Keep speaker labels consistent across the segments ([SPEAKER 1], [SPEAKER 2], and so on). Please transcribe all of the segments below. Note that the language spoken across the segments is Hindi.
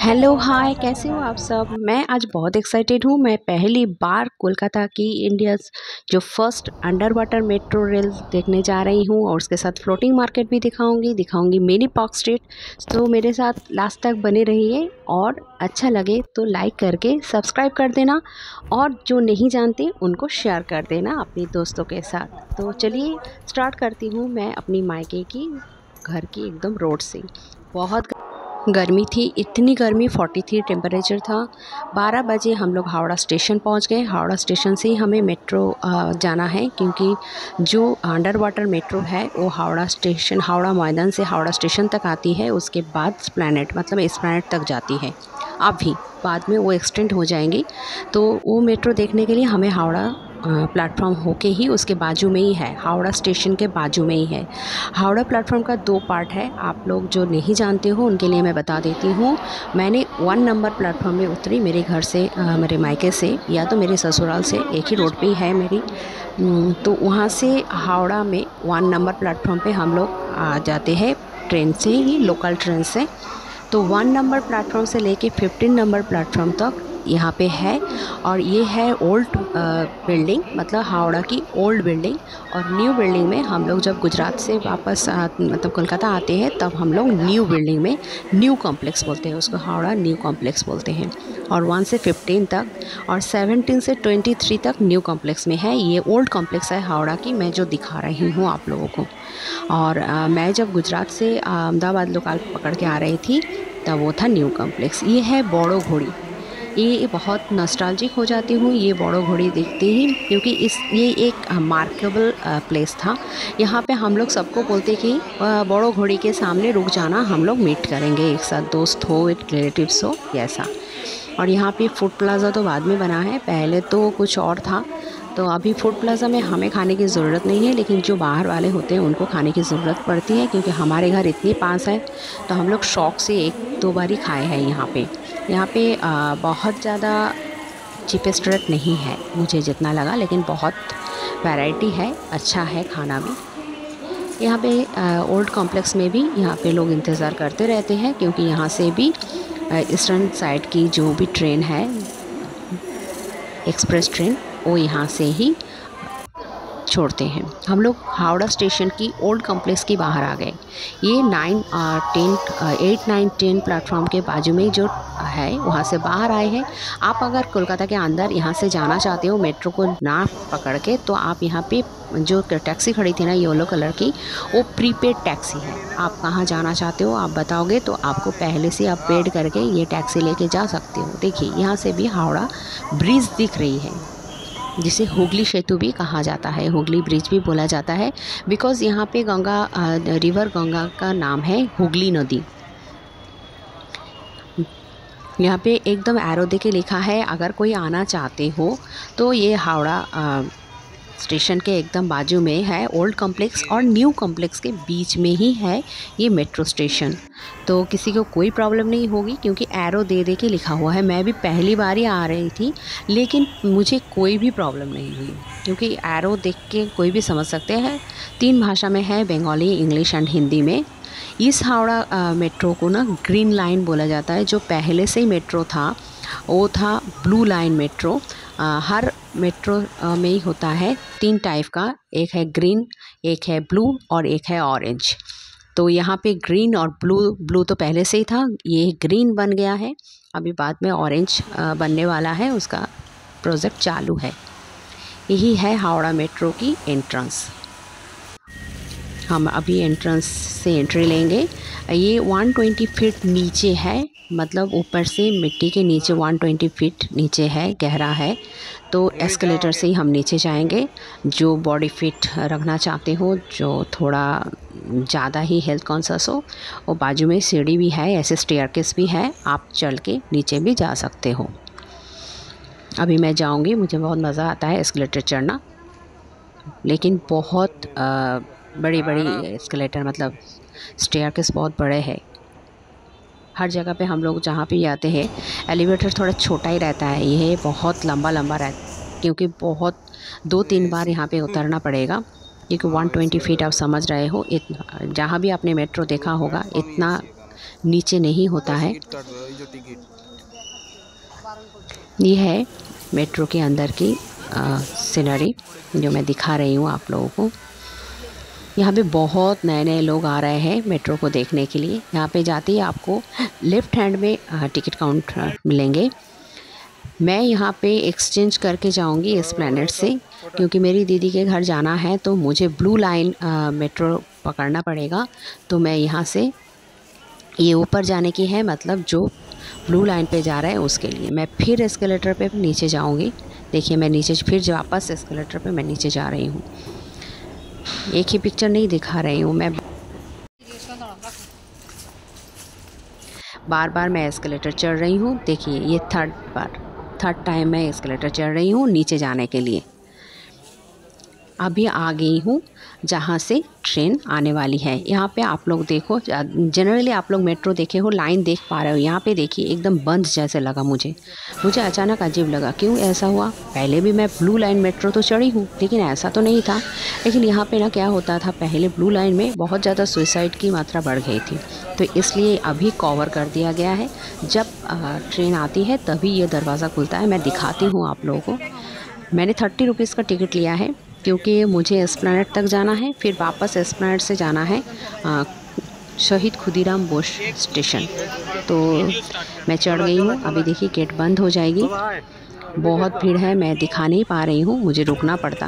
[SPEAKER 1] हेलो हाय, कैसे हो आप सब। मैं आज बहुत एक्साइटेड हूँ। मैं पहली बार कोलकाता की इंडियाज़ जो first under water metro rail देखने जा रही हूँ और उसके साथ फ्लोटिंग मार्केट भी दिखाऊंगी मिनी पार्क स्ट्रीट। तो मेरे साथ लास्ट तक बने रहिए और अच्छा लगे तो लाइक करके सब्सक्राइब कर देना और जो नहीं जानते उनको शेयर कर देना अपने दोस्तों के साथ। तो चलिए स्टार्ट करती हूँ मैं अपनी मायके की घर की एकदम रोड से। बहुत गर्मी थी, इतनी गर्मी, 43 टेम्परेचर था। 12 बजे हम लोग हावड़ा स्टेशन पहुंच गए। हावड़ा स्टेशन से ही हमें मेट्रो जाना है, क्योंकि जो अंडर वाटर मेट्रो है वो हावड़ा मैदान से हावड़ा स्टेशन तक आती है, उसके बाद एस्प्लैनेड मतलब एस्प्लैनेड तक जाती है। अभी बाद में वो एक्सटेंड हो जाएंगी। तो वो मेट्रो देखने के लिए हमें हावड़ा प्लेटफॉर्म होके ही उसके बाजू में ही है, हावड़ा स्टेशन के बाजू में ही है। हावड़ा प्लेटफॉर्म का 2 पार्ट है, आप लोग जो नहीं जानते हो उनके लिए मैं बता देती हूँ। मैंने 1 नंबर प्लेटफॉर्म में उतरी, मेरे घर से मेरे मायके से या तो मेरे ससुराल से, एक ही रोड पे ही है मेरी। तो वहाँ से हावड़ा में 1 नंबर प्लेटफॉर्म पे हम लोग आ जाते हैं ट्रेन से ही, लोकल ट्रेन से। तो 1 नंबर प्लेटफॉर्म से लेके 15 नंबर प्लेटफॉर्म तक यहाँ पे है। और ये है ओल्ड बिल्डिंग, मतलब हावड़ा की ओल्ड बिल्डिंग। और न्यू बिल्डिंग में हम लोग जब गुजरात से वापस मतलब कोलकाता आते हैं तब हम लोग न्यू बिल्डिंग में, न्यू कॉम्प्लेक्स बोलते हैं उसको, हावड़ा न्यू कॉम्प्लेक्स बोलते हैं। और 1 से 15 तक और 17 से 23 तक न्यू कॉम्प्लेक्स में है। ये ओल्ड कॉम्प्लेक्स है हावड़ा की, मैं जो दिखा रही हूँ आप लोगों को। और मैं जब गुजरात से अहमदाबाद लोकल पकड़ के आ रही थी तब वो था न्यू कॉम्प्लेक्स। ये है बड़ो घोड़ी। ये बहुत नॉस्टैल्जिक हो जाती हूँ ये बड़ो घोड़ी देखते ही, क्योंकि ये एक मार्केबल प्लेस था। यहाँ पे हम लोग सबको बोलते कि बड़ो घोड़ी के सामने रुक जाना, हम लोग मीट करेंगे एक साथ, दोस्त हो, एक रिलेटिव्स हो, ऐसा। और यहाँ पे फूड प्लाज़ा तो बाद में बना है, पहले तो कुछ और था। तो अभी फूड प्लाज़ा में हमें खाने की ज़रूरत नहीं है, लेकिन जो बाहर वाले होते हैं उनको खाने की ज़रूरत पड़ती है, क्योंकि हमारे घर इतने पास है। तो हम लोग शौक़ से 1-2 बार ही खाए हैं यहाँ पे। बहुत ज़्यादा चीपेस्ट रेट नहीं है मुझे जितना लगा, लेकिन बहुत वैरायटी है, अच्छा है खाना भी। यहाँ पे ओल्ड कॉम्प्लेक्स में भी यहाँ पे लोग इंतज़ार करते रहते हैं, क्योंकि यहाँ से भी ईस्टर्न साइड की जो भी ट्रेन है, एक्सप्रेस ट्रेन, वो यहाँ से ही छोड़ते हैं। हम लोग हावड़ा स्टेशन की ओल्ड कॉम्प्लेक्स के बाहर आ गए। ये 8, 9, 10 प्लेटफॉर्म के बाजू में जो है वहाँ से बाहर आए हैं। आप अगर कोलकाता के अंदर यहाँ से जाना चाहते हो मेट्रो को ना पकड़ के, तो आप यहाँ पे जो टैक्सी खड़ी थी ना येलो कलर की, वो प्रीपेड टैक्सी है। आप कहाँ जाना चाहते हो आप बताओगे तो आपको पहले से आप पेड करके ये टैक्सी लेके जा सकते हो। देखिए यहाँ से भी हावड़ा ब्रिज दिख रही है, जिसे हुगली सेतु भी कहा जाता है, हुगली ब्रिज भी बोला जाता है, बिकॉज़ यहाँ पे रिवर गंगा का नाम है हुगली नदी। यहाँ पे एकदम एरो देके लिखा है, अगर कोई आना चाहते हो तो ये हावड़ा स्टेशन के एकदम बाजू में है ओल्ड कॉम्प्लेक्स और न्यू कॉम्प्लेक्स के बीच में ही है ये मेट्रो स्टेशन। तो किसी को कोई प्रॉब्लम नहीं होगी, क्योंकि एरो दे दे के लिखा हुआ है। मैं भी पहली बार ही आ रही थी, लेकिन मुझे कोई भी प्रॉब्लम नहीं हुई, क्योंकि एरो देख के कोई भी समझ सकते हैं। 3 भाषा में है, बंगाली, इंग्लिश एंड हिंदी में। इस हावड़ा मेट्रो को ना ग्रीन लाइन बोला जाता है। जो पहले से ही मेट्रो था वो था ब्लू लाइन मेट्रो। हर मेट्रो में ही होता है 3 टाइप का, एक है ग्रीन, एक है ब्लू और एक है ऑरेंज। तो यहाँ पे ग्रीन और ब्लू तो पहले से ही था, ये ग्रीन बन गया है, अभी बाद में ऑरेंज बनने वाला है, उसका प्रोजेक्ट चालू है। यही है हावड़ा मेट्रो की एंट्रेंस। हम अभी एंट्रेंस से एंट्री लेंगे। ये 120 फीट नीचे है, मतलब ऊपर से मिट्टी के नीचे 120 फीट नीचे है, गहरा है। तो एस्केलेटर से ही हम नीचे जाएंगे। जो बॉडी फिट रखना चाहते हो, जो थोड़ा ज़्यादा ही हेल्थ कॉन्शियस हो, वो बाजू में सीढ़ी भी है, ऐसे स्टेयरकेस भी है, आप चल के नीचे भी जा सकते हो। अभी मैं जाऊंगी, मुझे बहुत मज़ा आता है एस्केलेटर चढ़ना, लेकिन बहुत बड़ी एस्केलेटर, मतलब स्टेयरकेस बहुत बड़े हैं। हर जगह पे हम लोग जहाँ पे जाते हैं एलिवेटर थोड़ा छोटा ही रहता है, ये बहुत लंबा रहता है, क्योंकि बहुत 2-3 बार यहाँ पे उतरना पड़ेगा, क्योंकि 120 फीट आप समझ रहे हो। जहाँ भी आपने मेट्रो देखा होगा इतना नीचे नहीं होता है। ये है मेट्रो के अंदर की सीनरी जो मैं दिखा रही हूँ आप लोगों को। यहाँ पे बहुत नए नए लोग आ रहे हैं मेट्रो को देखने के लिए। यहाँ पे जाते ही आपको लेफ़्ट हैंड में टिकट काउंटर मिलेंगे। मैं यहाँ पे एक्सचेंज करके जाऊँगी एस्प्लैनेड से, क्योंकि मेरी दीदी के घर जाना है तो मुझे ब्लू लाइन मेट्रो पकड़ना पड़ेगा। तो मैं यहाँ से, ये ऊपर जाने की है, मतलब जो ब्लू लाइन पे जा रहा है उसके लिए मैं फिर एस्केलेटर पे नीचे जाऊँगी। देखिए मैं नीचे फिर वापस एस्केलेटर पे मैं नीचे जा रही हूँ। एक ही पिक्चर नहीं दिखा रही हूँ मैं, बार बार मैं एस्केलेटर चढ़ रही हूँ। देखिए ये थर्ड टाइम मैं एस्केलेटर चढ़ रही हूँ नीचे जाने के लिए। अभी आ गई हूँ जहाँ से ट्रेन आने वाली है। यहाँ पे आप लोग देखो, जनरली आप लोग मेट्रो देखे हो, लाइन देख पा रहे हो। यहाँ पे देखिए एकदम बंद जैसे लगा मुझे अचानक अजीब लगा। क्यों ऐसा हुआ? पहले भी मैं ब्लू लाइन मेट्रो तो चढ़ी हूँ लेकिन ऐसा तो नहीं था। लेकिन यहाँ पे ना क्या होता था, पहले ब्लू लाइन में बहुत ज़्यादा सुसाइड की मात्रा बढ़ गई थी, तो इसलिए अभी कवर कर दिया गया है। जब ट्रेन आती है तभी ये दरवाज़ा खुलता है। मैं दिखाती हूँ आप लोगों को। मैंने 30 रुपीज़ का टिकट लिया है क्योंकि मुझे एस्प्लैनेड तक जाना है, फिर वापस एस्प्लैनेड से जाना है शहीद खुदीराम बोस स्टेशन। तो मैं चढ़ गई हूँ। अभी देखिए गेट बंद हो जाएगी, बहुत भीड़ है, मैं दिखा नहीं पा रही हूँ, मुझे रुकना पड़ता।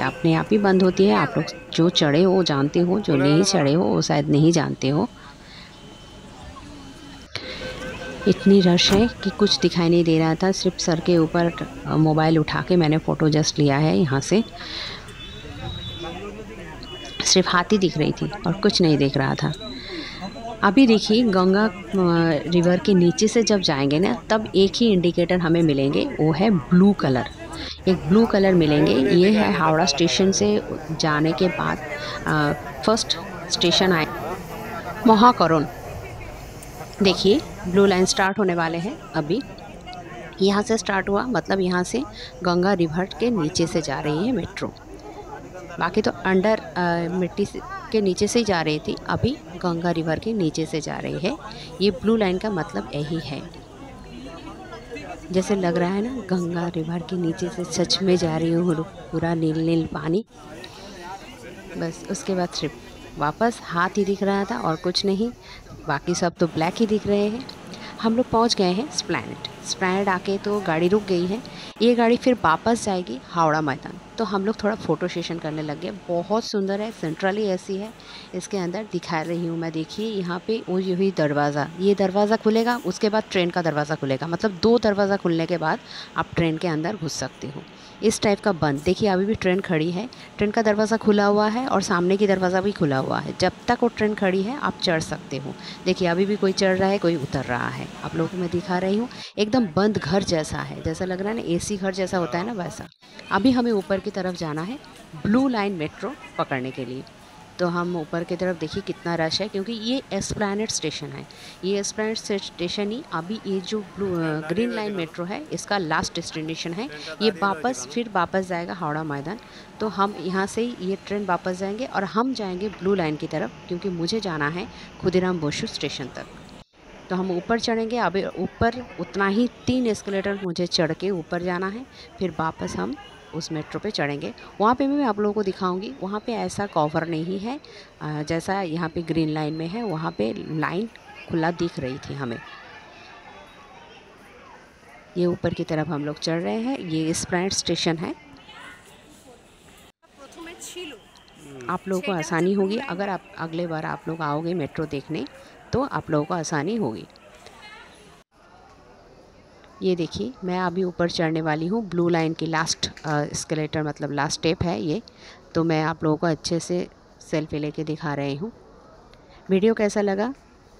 [SPEAKER 1] अपने आप ही बंद होती है। आप लोग जो चढ़े हो जानते हो, जो नहीं चढ़े हो वो शायद नहीं जानते हो। इतनी रश है कि कुछ दिखाई नहीं दे रहा था। सिर्फ सर के ऊपर मोबाइल उठा के मैंने फ़ोटो जस्ट लिया है। यहाँ से सिर्फ हाथ ही दिख रही थी और कुछ नहीं दिख रहा था। अभी देखिए गंगा रिवर के नीचे से जब जाएंगे ना, तब एक ही इंडिकेटर हमें मिलेंगे, वो है ब्लू कलर। एक ब्लू कलर मिलेंगे। ये है हावड़ा स्टेशन से जाने के बाद फर्स्ट स्टेशन आए महाकरण। देखिए ब्लू लाइन स्टार्ट होने वाले हैं। अभी यहाँ से स्टार्ट हुआ, मतलब यहाँ से गंगा रिवर के नीचे से जा रही है मेट्रो। बाकी तो अंडर मिट्टी के नीचे से ही जा रही थी, अभी गंगा रिवर के नीचे से जा रही है। ये ब्लू लाइन का मतलब यही है। जैसे लग रहा है ना गंगा रिवर के नीचे से सच में जा रही हूँ, पूरा नील नील पानी। बस उसके बाद सिर्फ वापस हाथ ही दिख रहा था और कुछ नहीं, बाकी सब तो ब्लैक ही दिख रहे हैं। हम लोग पहुंच गए हैं एस्प्लैनेड आके तो गाड़ी रुक गई है। ये गाड़ी फिर वापस जाएगी हावड़ा मैदान। तो हम लोग थोड़ा फ़ोटो सेशन करने लग गए। बहुत सुंदर है, सेंट्रली ऐसी है। इसके अंदर दिखा रही हूँ मैं। देखिए यहाँ पे वो यही दरवाज़ा, ये दरवाज़ा खुलेगा, उसके बाद ट्रेन का दरवाज़ा खुलेगा, मतलब 2 दरवाज़ा खुलने के बाद आप ट्रेन के अंदर घुस सकते हो। इस टाइप का बंद। देखिए अभी भी ट्रेन खड़ी है, ट्रेन का दरवाज़ा खुला हुआ है और सामने की दरवाज़ा भी खुला हुआ है। जब तक वो ट्रेन खड़ी है आप चढ़ सकते हो। देखिए अभी भी कोई चढ़ रहा है, कोई उतर रहा है। आप लोगों को मैं दिखा रही हूँ। एकदम बंद घर जैसा है, जैसा लग रहा है ना एसी घर जैसा होता है ना, वैसा। अभी हमें ऊपर की तरफ जाना है ब्लू लाइन मेट्रो पकड़ने के लिए। तो हम ऊपर की तरफ देखिए कितना रश है, क्योंकि ये एस्प्लैनेड स्टेशन है। ये एस्प्लैनेड स्टेशन ही अभी ये जो ग्रीन लाइन मेट्रो है इसका लास्ट डेस्टिनेशन है। ये फिर वापस जाएगा हावड़ा मैदान। तो हम यहाँ से ये ट्रेन वापस जाएंगे और हम जाएंगे ब्लू लाइन की तरफ, क्योंकि मुझे जाना है खुदीराम बोस स्टेशन तक। तो हम ऊपर चढ़ेंगे। अभी ऊपर उतना ही 3 एस्केलेटर मुझे चढ़ के ऊपर जाना है, फिर वापस हम उस मेट्रो पे चढ़ेंगे। वहाँ पे भी मैं आप लोगों को दिखाऊंगी। वहाँ पे ऐसा कवर नहीं है जैसा यहाँ पे ग्रीन लाइन में है। वहाँ पे लाइन खुला दिख रही थी हमें। ये ऊपर की तरफ हम लोग चढ़ रहे हैं। ये एस्प्लैनेड स्टेशन है। आप लोगों को आसानी होगी अगर आप अगले बार आप लोग आओगे मेट्रो देखने, तो आप लोगों को आसानी होगी। ये देखिए मैं अभी ऊपर चढ़ने वाली हूँ। ब्लू लाइन की लास्ट एस्केलेटर, मतलब लास्ट स्टेप है ये। तो मैं आप लोगों को अच्छे से सेल्फी लेके दिखा रही हूँ। वीडियो कैसा लगा,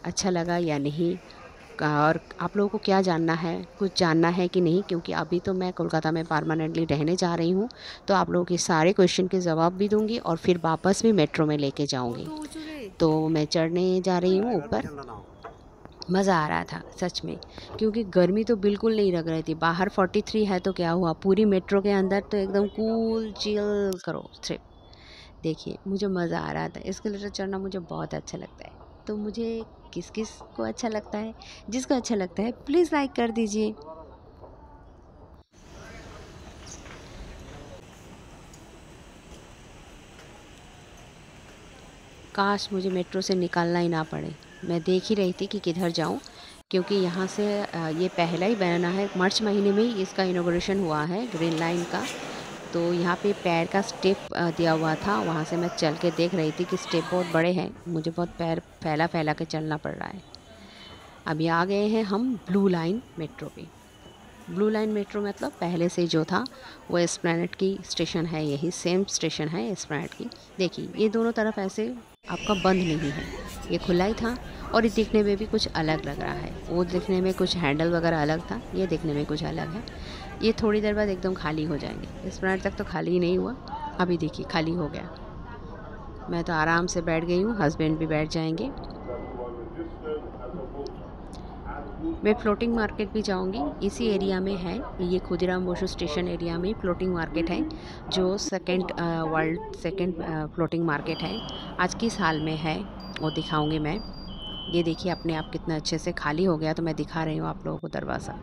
[SPEAKER 1] अच्छा लगा या नहीं, और आप लोगों को क्या जानना है, कुछ जानना है कि नहीं, क्योंकि अभी तो मैं कोलकाता में परमानेंटली रहने जा रही हूँ। तो आप लोगों के सारे क्वेश्चन के जवाब भी दूंगी और फिर वापस भी मेट्रो में लेके जाऊँगी। तो मैं चढ़ने जा रही हूँ ऊपर। मज़ा आ रहा था सच में, क्योंकि गर्मी तो बिल्कुल नहीं लग रही थी। बाहर 43 है तो क्या हुआ, पूरी मेट्रो के अंदर तो एकदम कूल चिल करो ट्रिप। देखिए मुझे मज़ा आ रहा था। एस्केलेटर चढ़ना मुझे बहुत अच्छा लगता है। तो मुझे किस किस को अच्छा लगता है। जिसको अच्छा लगता है प्लीज़ लाइक कर दीजिए। काश मुझे मेट्रो से निकालना ही ना पड़े। मैं देख ही रही थी कि किधर जाऊं, क्योंकि यहाँ से ये पहला ही बना है। मार्च महीने में ही इसका इनॉग्रेशन हुआ है ग्रीन लाइन का। तो यहाँ पे पैर का स्टेप दिया हुआ था, वहाँ से मैं चल के देख रही थी कि स्टेप बहुत बड़े हैं, मुझे बहुत पैर फैला फैला के चलना पड़ रहा है। अभी आ गए हैं हम ब्लू लाइन मेट्रो पे। ब्लू लाइन मेट्रो मतलब पहले से जो था वो एस्प्लैनेड की स्टेशन है, यही सेम स्टेशन है एस्प्लैनेड की। देखिए ये दोनों तरफ ऐसे आपका बंद नहीं है, ये खुला ही था। और ये दिखने में भी कुछ अलग लग रहा है, वो दिखने में कुछ हैंडल वगैरह अलग था, ये दिखने में कुछ अलग है। ये थोड़ी देर बाद एकदम खाली हो जाएंगे। एस्प्लैनेड तक तो खाली ही नहीं हुआ, अभी देखिए खाली हो गया। मैं तो आराम से बैठ गई हूँ, हस्बैंड भी बैठ जाएंगे। मैं फ्लोटिंग मार्केट भी जाऊंगी, इसी एरिया में है ये। खुदीराम बोसु स्टेशन एरिया में फ्लोटिंग मार्केट है, जो वर्ल्ड सेकंड फ्लोटिंग मार्केट है, आज की साल में है, वो दिखाऊंगी मैं। ये देखिए अपने आप कितना अच्छे से खाली हो गया, तो मैं दिखा रही हूँ आप लोगों को दरवाज़ा।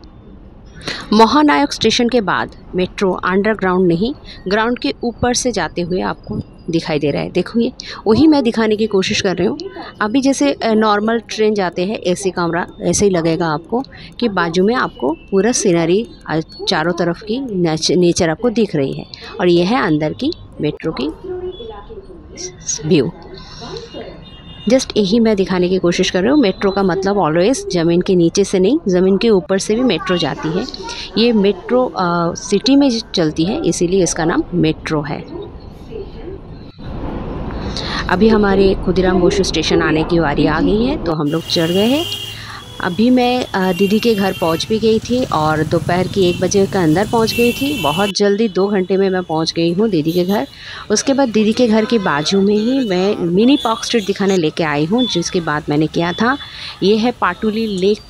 [SPEAKER 1] महानायक स्टेशन के बाद मेट्रो अंडरग्राउंड नहीं, ग्राउंड के ऊपर से जाते हुए आपको दिखाई दे रहा है। देखो ये वही मैं दिखाने की कोशिश कर रही हूँ। अभी जैसे नॉर्मल ट्रेन जाते हैं एसी कमरा, ऐसे ही लगेगा आपको कि बाजू में आपको पूरा सीनरी चारों तरफ की नेचर आपको दिख रही है। और यह है अंदर की मेट्रो की व्यू। जस्ट यही मैं दिखाने की कोशिश कर रही हूँ। मेट्रो का मतलब ऑलवेज ज़मीन के नीचे से नहीं, ज़मीन के ऊपर से भी मेट्रो जाती है। ये मेट्रो सिटी में चलती है, इसीलिए इसका नाम मेट्रो है। अभी हमारे खुदीराम बोसु स्टेशन आने की बारी आ गई है, तो हम लोग चढ़ गए हैं। अभी मैं दीदी के घर पहुंच भी गई थी और दोपहर की 1 बजे के अंदर पहुंच गई थी। बहुत जल्दी 2 घंटे में मैं पहुंच गई हूं दीदी के घर। उसके बाद दीदी के घर के बाजू में ही मैं मिनी पार्क स्ट्रीट दिखाने लेके आई हूं, जिसकी बात मैंने किया था। ये है पाटुली लेक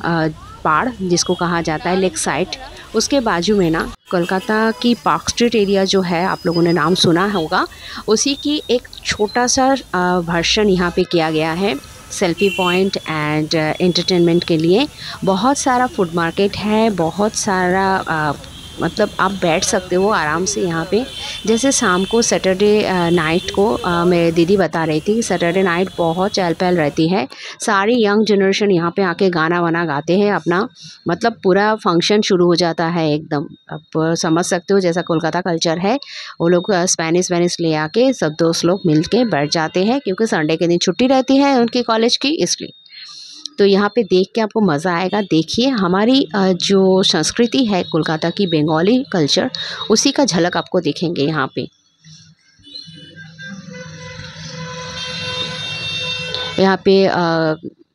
[SPEAKER 1] पहाड़, जिसको कहा जाता है लेक साइड। उसके बाजू में ना कोलकाता की पार्क स्ट्रीट एरिया जो है, आप लोगों ने नाम सुना होगा, उसी की एक छोटा सा वर्जन यहाँ पे किया गया है सेल्फी पॉइंट एंड एंटरटेनमेंट के लिए। बहुत सारा फूड मार्केट है, बहुत सारा मतलब आप बैठ सकते हो आराम से यहाँ पे। जैसे शाम को सैटरडे नाइट को मेरी दीदी बता रही थी, सैटरडे नाइट बहुत चहल पहल रहती है। सारी यंग जनरेशन यहाँ पे आके गाना वाना गाते हैं अपना, मतलब पूरा फंक्शन शुरू हो जाता है एकदम। आप समझ सकते हो जैसा कोलकाता कल्चर है। वो लोग स्पेनिश ले आके सब दोस्त लोग मिल के बैठ जाते हैं, क्योंकि संडे के दिन छुट्टी रहती है उनकी कॉलेज की, इसलिए। तो यहाँ पे देख के आपको मज़ा आएगा। देखिए हमारी जो संस्कृति है कोलकाता की, बंगाली कल्चर, उसी का झलक आपको दिखेंगे यहाँ पे। यहाँ पे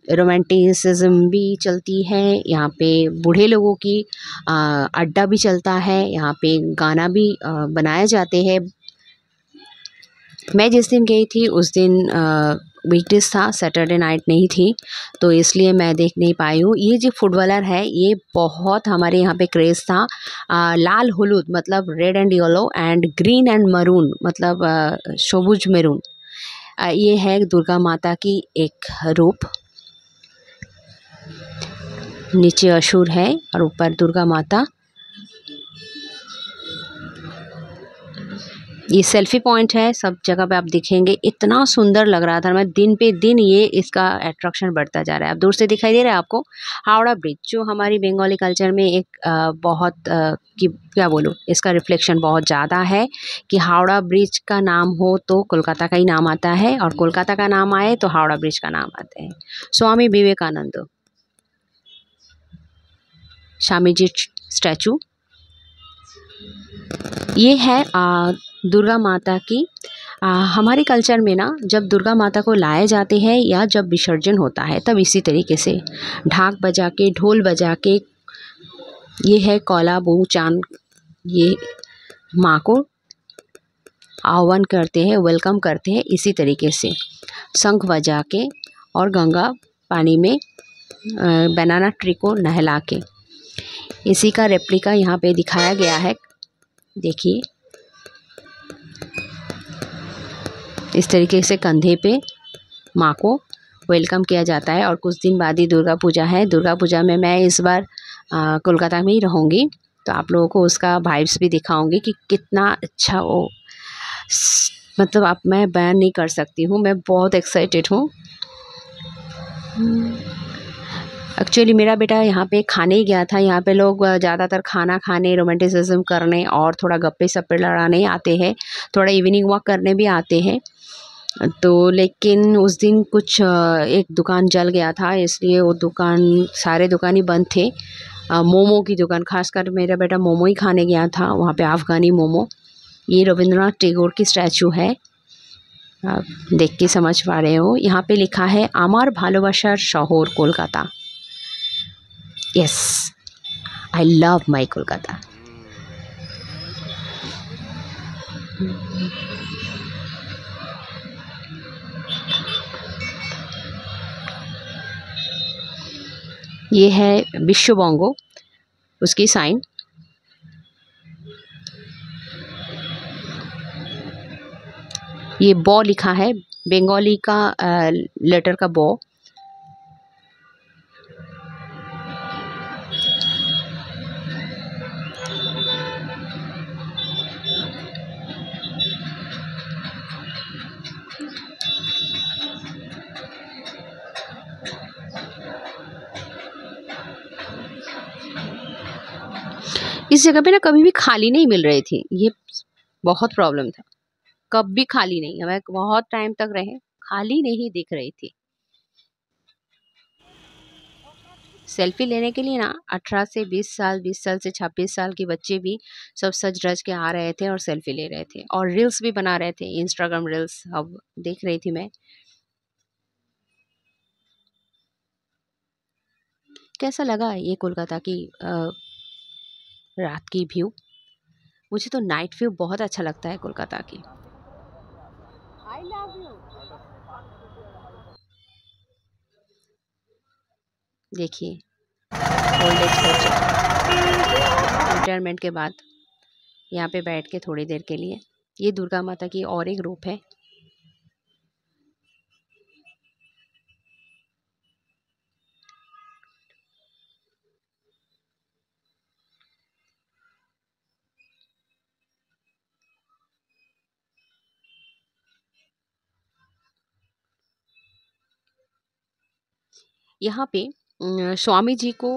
[SPEAKER 1] रोमांटिसिज्म भी चलती है, यहाँ पे बूढ़े लोगों की अड्डा भी चलता है, यहाँ पे गाना भी बनाए जाते हैं। मैं जिस दिन गई थी उस दिन वीकडेज था, सैटरडे नाइट नहीं थी, तो इसलिए मैं देख नहीं पाई हूँ। ये जो फुटबॉलर है, ये बहुत हमारे यहाँ पे क्रेज़ था। लाल हलूद मतलब red and yellow, and green and maroon मतलब सबुज मैरून। ये है दुर्गा माता की एक रूप, नीचे असुर है और ऊपर दुर्गा माता। ये सेल्फी पॉइंट है, सब जगह पे आप दिखेंगे। इतना सुंदर लग रहा था, मैं दिन पे दिन ये इसका अट्रैक्शन बढ़ता जा रहा है। अब दूर से दिखाई दे रहा है आपको हावड़ा ब्रिज, जो हमारी बंगाली कल्चर में एक बहुत क्या बोलूँ, इसका रिफ्लेक्शन बहुत ज़्यादा है कि हावड़ा ब्रिज का नाम हो तो कोलकाता का ही नाम आता है, और कोलकाता का नाम आए तो हावड़ा ब्रिज का नाम आता है। स्वामी विवेकानंद, स्वामी जी स्टैचू, ये है दुर्गा माता की। हमारे कल्चर में ना जब दुर्गा माता को लाए जाते हैं या जब विसर्जन होता है, तब इसी तरीके से ढाक बजा के, ढोल बजा के, ये है कौला बू चांद, ये माँ को आह्वान करते हैं, वेलकम करते हैं इसी तरीके से शंख बजा के, और गंगा पानी में बनाना ट्री को नहला के। इसी का रेप्लिका यहाँ पे दिखाया गया है, देखिए इस तरीके से कंधे पे माँ को वेलकम किया जाता है। और कुछ दिन बाद ही दुर्गा पूजा है। दुर्गा पूजा में मैं इस बार कोलकाता में ही रहूँगी, तो आप लोगों को उसका वाइब्स भी दिखाऊंगी कि कितना अच्छा वो, मतलब आप, मैं बयान नहीं कर सकती हूँ, मैं बहुत एक्साइटेड हूँ। एक्चुअली मेरा बेटा यहाँ पे खाने ही गया था। यहाँ पे लोग ज़्यादातर खाना खाने, रोमांटिसिज्म करने और थोड़ा गप्पे सप्पे लड़ाने आते हैं, थोड़ा इवनिंग वॉक करने भी आते हैं। तो लेकिन उस दिन कुछ एक दुकान जल गया था, इसलिए वो दुकान, सारे दुकान ही बंद थे। मोमो की दुकान, खासकर मेरा बेटा मोमो ही खाने गया था वहाँ पे, अफ़गानी मोमो। ये रविंद्रनाथ टैगोर की स्टैचू है, आप देख के समझ पा रहे हो। यहाँ पे लिखा है आमार भालोबासार शहर Kolkata. Yes, I love my Kolkata. ये है विश्व बंगो, उसकी साइन। ये बॉ लिखा है, बंगाली का लेटर का बॉ। इस जगह पे ना कभी भी खाली नहीं मिल रही थी, ये बहुत प्रॉब्लम था। कभी खाली नहीं, हमें बहुत टाइम तक रहे, खाली नहीं दिख रही थी। सेल्फी लेने के लिए ना 18 से 20 साल, 20 साल से 26 साल के बच्चे भी सब सज रज के आ रहे थे और सेल्फी ले रहे थे और रील्स भी बना रहे थे, इंस्टाग्राम रील्स। अब देख रही थी मैं। कैसा लगा ये कोलकाता की रात की व्यू? मुझे तो नाइट व्यू बहुत अच्छा लगता है कोलकाता की। I love you. देखिए, ओल्ड एज कल्चर, रिटायरमेंट के बाद यहाँ पे बैठ के थोड़ी देर के लिए, ये दुर्गा माता की और एक रूप है। यहाँ पे स्वामी जी को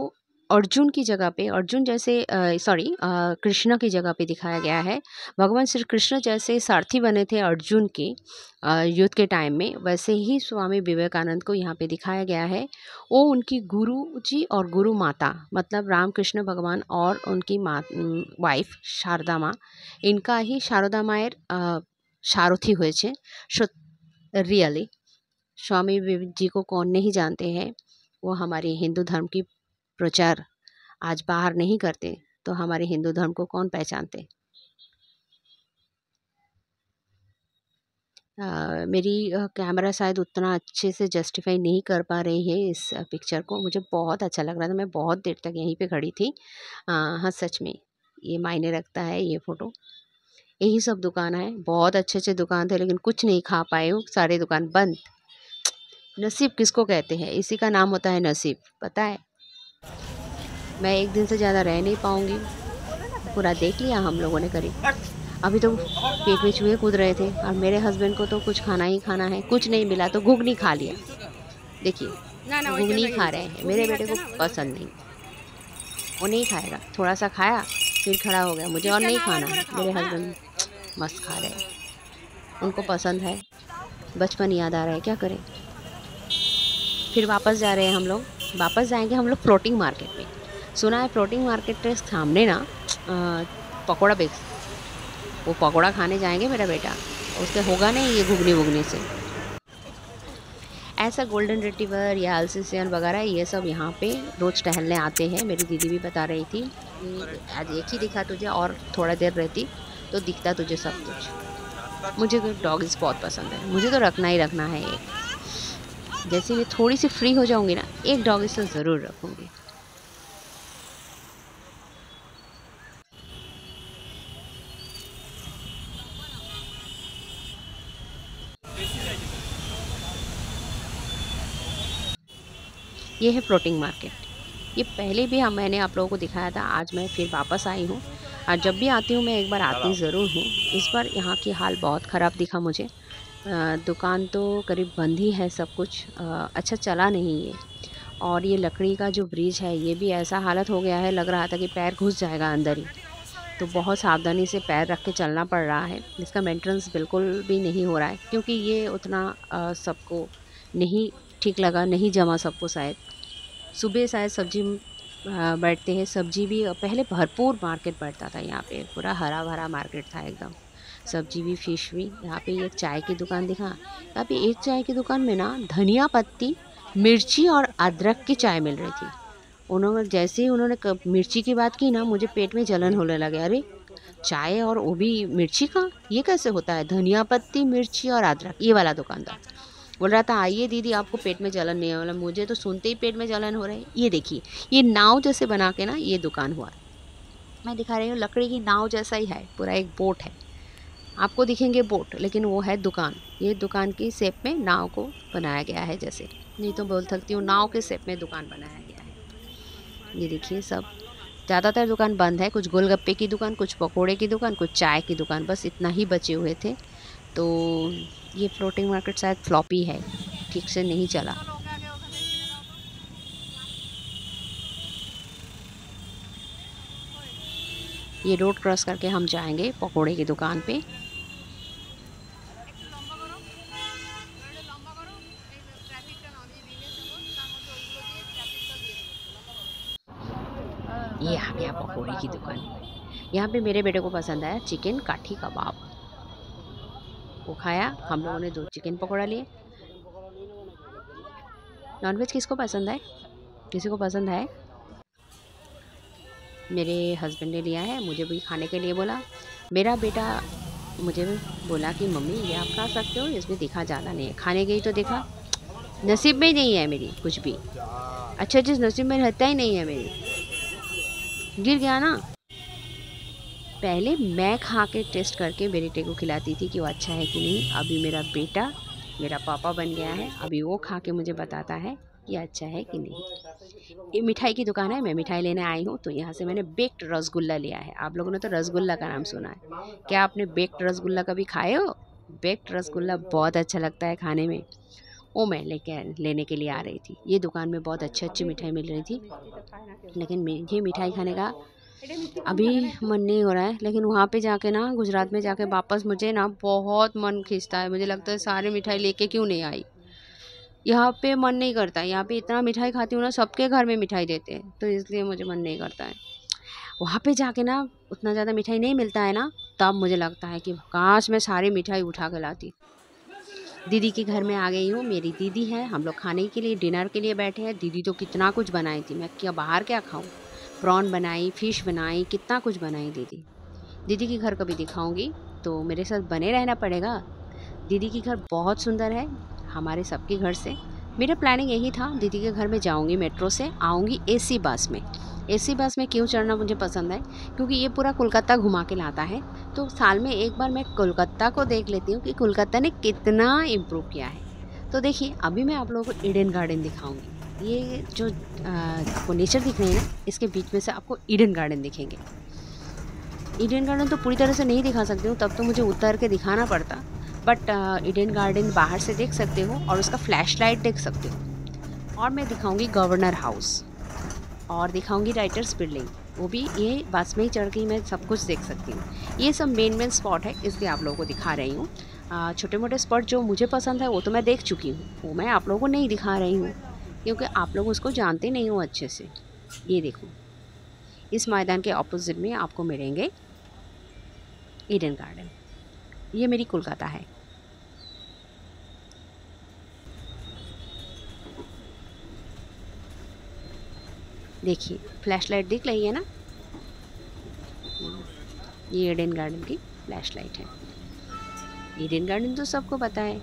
[SPEAKER 1] अर्जुन की जगह पे, अर्जुन जैसे सॉरी कृष्ण की जगह पे दिखाया गया है। भगवान श्री कृष्ण जैसे सारथी बने थे अर्जुन के युद्ध के टाइम में, वैसे ही स्वामी विवेकानंद को यहाँ पे दिखाया गया है। वो उनकी गुरु जी और गुरु माता, मतलब रामकृष्ण भगवान और उनकी वाइफ शारदा माँ, इनका ही शारदा मायर सारथी हुए थे। रियली स्वामी विवेक जी को कौन नहीं जानते हैं? वो हमारे हिंदू धर्म की प्रचार आज बाहर नहीं करते, तो हमारे हिंदू धर्म को कौन पहचानते? मेरी कैमरा शायद उतना अच्छे से जस्टिफाई नहीं कर पा रही है इस पिक्चर को। मुझे बहुत अच्छा लग रहा था, मैं बहुत देर तक यहीं पे खड़ी थी। हाँ, सच में ये मायने रखता है ये फ़ोटो। यही सब दुकान है, बहुत अच्छे अच्छे दुकान थे, लेकिन कुछ नहीं खा पाए हूँ, सारे दुकान बंद। नसीब किसको कहते हैं? इसी का नाम होता है नसीब, पता है। मैं एक दिन से ज़्यादा रह नहीं पाऊँगी, पूरा देख लिया हम लोगों ने करीब। अभी तो पेट में चूहे कूद रहे थे और मेरे हस्बैंड को तो कुछ खाना ही खाना है, कुछ नहीं मिला तो घुगनी खा लिया। देखिए, घुगनी खा रहे हैं, मेरे बेटे को पसंद नहीं, वो नहीं खाएगा। थोड़ा सा खाया फिर खड़ा हो गया, मुझे और नहीं खाना है। मेरे हस्बैंड मस्त खा रहे हैं, उनको पसंद है। बचपन याद आ रहा है, क्या करें। फिर वापस जा रहे हैं हम लोग, वापस जाएंगे हम लोग फ्लोटिंग मार्केट में। सुना है फ्लोटिंग मार्केट के सामने ना पकौड़ा बेच, वो पकौड़ा खाने जाएंगे मेरा बेटा, उसके होगा नहीं ये घुगनी वुगनी से। ऐसा गोल्डन रिट्रीवर या अल्सेशियन वगैरह ये सब यहाँ पे रोज़ टहलने आते हैं। मेरी दीदी भी बता रही थी कि आज एक ही दिखा तुझे, और थोड़ा देर रहती तो दिखता तुझे सब कुछ। मुझे तो डॉग्स बहुत पसंद है, मुझे तो रखना ही रखना है एक। जैसे मैं थोड़ी सी फ्री हो जाऊँगी ना, एक डॉगिस तो ज़रूर रखूँगी। ये है फ्लोटिंग मार्केट। ये पहले भी मैंने आप लोगों को दिखाया था, आज मैं फिर वापस आई हूँ। और जब भी आती हूँ मैं एक बार आती ज़रूर हूँ। इस बार यहाँ की हाल बहुत ख़राब दिखा मुझे। दुकान तो करीब बंद ही है, सब कुछ अच्छा चला नहीं है। और ये लकड़ी का जो ब्रिज है ये भी ऐसा हालत हो गया है, लग रहा था कि पैर घुस जाएगा अंदर ही। तो बहुत सावधानी से पैर रख के चलना पड़ रहा है। इसका मेंटेनेंस बिल्कुल भी नहीं हो रहा है, क्योंकि ये उतना सबको नहीं ठीक लगा, नहीं जमा सबको शायद। सुबह शायद सब्जी बैठते हैं, सब्जी भी पहले भरपूर मार्केट बैठता था यहाँ पे, पूरा हरा भरा मार्केट था एकदम। सब्जी भी, फिश भी। यहाँ पे एक चाय की दुकान दिखा। यहाँ पे एक चाय की दुकान में ना धनिया पत्ती, मिर्ची और अदरक की चाय मिल रही थी। उन्होंने जैसे ही मिर्ची की बात की ना, मुझे पेट में जलन होने लगे। अरे चाय और वो भी मिर्ची का, ये कैसे होता है? धनिया पत्ती, मिर्ची और अदरक। ये वाला दुकानदार बोल रहा था, आइए दीदी आपको पेट में जलन नहीं है। मुझे तो सुनते ही पेट में जलन हो रही है। ये देखिए, ये नाव जैसे बना के ना ये दुकान हुआ है। मैं दिखा रही हूँ, लकड़ी की नाव जैसा ही है, पूरा एक बोट है। आपको दिखेंगे बोट, लेकिन वो है दुकान। ये दुकान की शेप में नाव को बनाया गया है, जैसे नहीं तो बोल सकती हूँ नाव के शेप में दुकान बनाया गया है। ये देखिए, सब ज़्यादातर दुकान बंद है। कुछ गोलगप्पे की दुकान, कुछ पकोड़े की दुकान, कुछ चाय की दुकान, बस इतना ही बचे हुए थे। तो ये फ्लोटिंग मार्केट शायद फ्लॉपी है, ठीक से नहीं चला। ये रोड क्रॉस करके हम जाएंगे पकोड़े की दुकान पे। ये आ गया पकोड़े की दुकान। यहाँ पे मेरे बेटे को पसंद आया चिकन काठी कबाब, वो खाया। हम लोगों ने 2 चिकन पकौड़ा लिए। नॉनवेज किसको पसंद है? किसी को पसंद है? मेरे हस्बैंड ने लिया है, मुझे भी खाने के लिए बोला। मेरा बेटा मुझे बोला कि मम्मी ये आप खा सकते हो, इसमें दिखा ज़्यादा नहीं है। खाने गई तो देखा नसीब में ही नहीं है मेरी कुछ भी। अच्छा चीज़ नसीब में रहता ही नहीं है मेरी, गिर गया ना। पहले मैं खा के टेस्ट करके बेटे को खिलाती थी कि वो अच्छा है कि नहीं। अभी मेरा बेटा मेरा पापा बन गया है, अभी वो खा के मुझे बताता है कि अच्छा है कि नहीं। ये मिठाई की दुकान है, मैं मिठाई लेने आई हूँ। तो यहाँ से मैंने बेक्ड रसगुल्ला लिया है। आप लोगों ने तो रसगुल्ला का नाम सुना है, क्या आपने बेक्ड रसगुल्ला कभी खाए हो? बेक्ड रसगुल्ला बहुत अच्छा लगता है खाने में। वो मैं लेने के लिए आ रही थी। ये दुकान में बहुत अच्छी मिठाई मिल रही थी, लेकिन ये मिठाई खाने का अभी मन नहीं हो रहा है। लेकिन वहाँ पे जाके ना, गुजरात में जाके वापस मुझे ना बहुत मन खींचता है। मुझे लगता है सारे मिठाई लेके क्यों नहीं आई। यहाँ पे मन नहीं करता। यहाँ पे इतना मिठाई खाती हूँ ना, सबके घर में मिठाई देते हैं, तो इसलिए मुझे मन नहीं करता है। वहाँ पे जाके ना उतना ज़्यादा मिठाई नहीं मिलता है ना, तब मुझे लगता है कि काश मैं सारी मिठाई उठा के लाती। दीदी के घर में आ गई हूँ। मेरी दीदी है, हम लोग खाने के लिए, डिनर के लिए बैठे हैं। दीदी तो कितना कुछ बनाई थी, मैं क्या बाहर क्या खाऊँ। प्रॉन बनाई, फ़िश बनाई, कितना कुछ बनाई दीदी। दीदी के घर कभी दिखाऊंगी, तो मेरे साथ बने रहना पड़ेगा। दीदी की घर बहुत सुंदर है, हमारे सबके घर से। मेरा प्लानिंग यही था, दीदी के घर में जाऊंगी मेट्रो से, आऊँगी एसी बस में। एसी बस में क्यों चढ़ना मुझे पसंद है, क्योंकि ये पूरा कोलकाता घुमा के लाता है। तो साल में एक बार मैं कोलकाता को देख लेती हूँ कि कोलकाता ने कितना इम्प्रूव किया है। तो देखिए, अभी मैं आप लोगों को ईडन गार्डन दिखाऊंगी। ये जो आपको नेचर दिख रही है ना, इसके बीच में से आपको ईडन गार्डन दिखेंगे। ईडन गार्डन तो पूरी तरह से नहीं दिखा सकती हूँ, तब तो मुझे उतर के दिखाना पड़ता। बट ईडन गार्डन बाहर से देख सकते हो और उसका फ्लैश लाइट देख सकते हो। और मैं दिखाऊंगी गवर्नर हाउस, और दिखाऊंगी राइटर्स बिल्डिंग। वो भी ये बस में ही चढ़ के मैं सब कुछ देख सकती हूँ। ये सब मेन स्पॉट है, इसलिए आप लोगों को दिखा रही हूँ। छोटे मोटे स्पॉट जो मुझे पसंद है वो तो मैं देख चुकी हूँ, वो मैं आप लोगों को नहीं दिखा रही हूँ, क्योंकि आप लोग उसको जानते नहीं हो अच्छे से। ये देखो, इस मैदान के ऑपोजिट में आपको मिलेंगे ईडन गार्डन। ये मेरी कोलकाता है। देखिए, फ्लैश लाइट दिख रही है ना, ये ईडन गार्डन की फ्लैश लाइट है। ईडन गार्डन तो सबको पता है।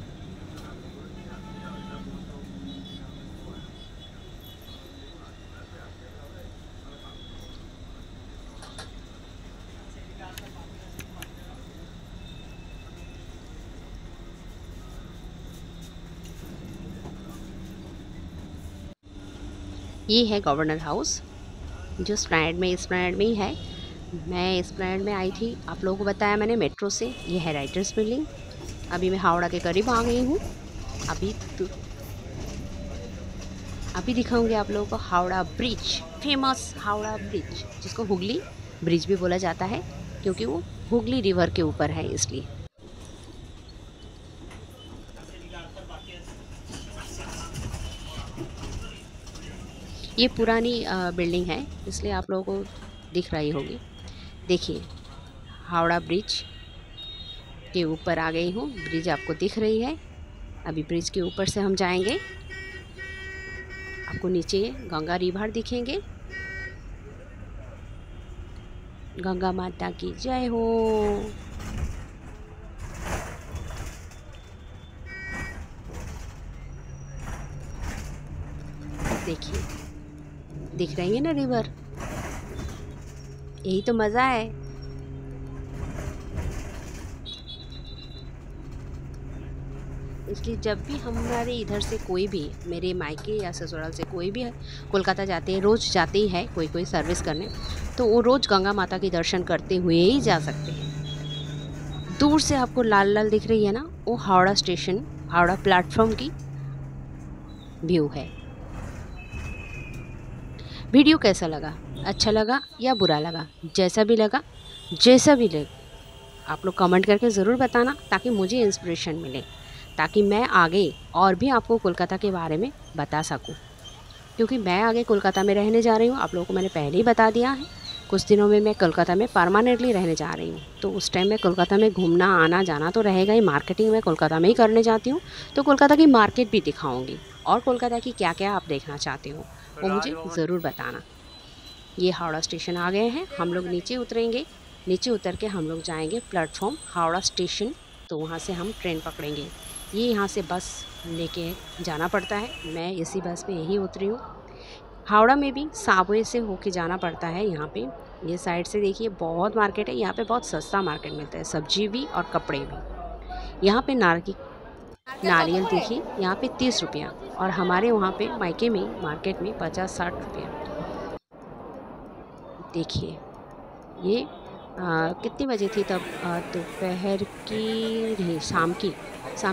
[SPEAKER 1] ये है गवर्नर हाउस जो एस्प्लैनेड में ही है। मैं एस्प्लैनेड में आई थी, आप लोगों को बताया मैंने मेट्रो से। ये है राइटर्स बिल्डिंग। अभी मैं हावड़ा के करीब आ गई हूँ। अभी तो अभी दिखाऊंगी आप लोगों को Howrah bridge, famous Howrah bridge, जिसको हुगली ब्रिज भी बोला जाता है क्योंकि वो हुगली रिवर के ऊपर है इसलिए। ये पुरानी बिल्डिंग है इसलिए आप लोगों को दिख रही होगी। देखिए हावड़ा ब्रिज के ऊपर आ गई हूँ। ब्रिज आपको दिख रही है। अभी ब्रिज के ऊपर से हम जाएंगे। आपको नीचे गंगा रिवर दिखेंगे। गंगा माता की जय हो। देखिए दिख रही है ना रिवर, यही तो मज़ा है। इसलिए जब भी हमारे इधर से कोई भी, मेरे मायके या ससुराल से कोई भी कोलकाता जाते हैं, रोज़ जाते ही है कोई सर्विस करने, तो वो रोज़ गंगा माता के दर्शन करते हुए ही जा सकते हैं। दूर से आपको लाल लाल दिख रही है ना, वो हावड़ा स्टेशन, हावड़ा प्लेटफॉर्म की व्यू है। वीडियो कैसा लगा, अच्छा लगा या बुरा लगा, जैसा भी लगा, आप लोग कमेंट करके ज़रूर बताना ताकि मुझे इंस्पिरेशन मिले, ताकि मैं आगे और भी आपको कोलकाता के बारे में बता सकूं। क्योंकि मैं आगे कोलकाता में रहने जा रही हूँ, आप लोगों को मैंने पहले ही बता दिया है। कुछ दिनों में मैं कोलकाता में परमानेंटली रहने जा रही हूँ, तो उस टाइम में कोलकाता में घूमना आना जाना तो रहेगा ही। मार्केटिंग मैं कोलकाता में ही करने जाती हूँ, तो कोलकाता की मार्केट भी दिखाऊँगी और कोलकाता की क्या क्या आप देखना चाहते हो वो मुझे ज़रूर बताना। ये हावड़ा स्टेशन आ गए हैं, हम लोग नीचे उतरेंगे। नीचे उतर के हम लोग जाएंगे प्लेटफॉर्म हावड़ा स्टेशन, तो वहाँ से हम ट्रेन पकड़ेंगे। ये यहाँ से बस लेके जाना पड़ता है, मैं इसी बस में यही उतरी हूँ। हावड़ा में भी साबवे से होके जाना पड़ता है। यहाँ पे ये साइड से देखिए बहुत मार्केट है, यहाँ पे बहुत सस्ता मार्केट मिलता है, सब्जी भी और कपड़े भी। यहाँ पे नारियल देखिए, यहाँ पे 30 रुपया, और हमारे वहाँ पे मायके में मार्केट में 50-60 रुपया। देखिए ये कितनी बजे थी तब, दोपहर की नहीं, शाम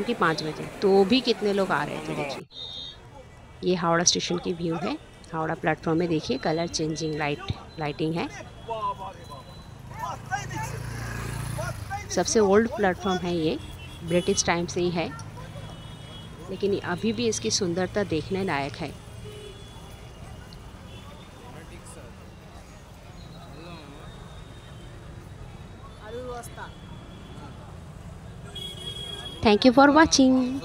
[SPEAKER 1] की 5 बजे, तो भी कितने लोग आ रहे थे। देखिए ये हावड़ा स्टेशन की व्यू है। हावड़ा प्लेटफॉर्म में देखिए कलर चेंजिंग लाइटिंग है। सबसे ओल्ड प्लेटफॉर्म है ये, ब्रिटिश टाइम से ही है, लेकिन अभी भी इसकी सुंदरता देखने लायक है। Thank you for watching.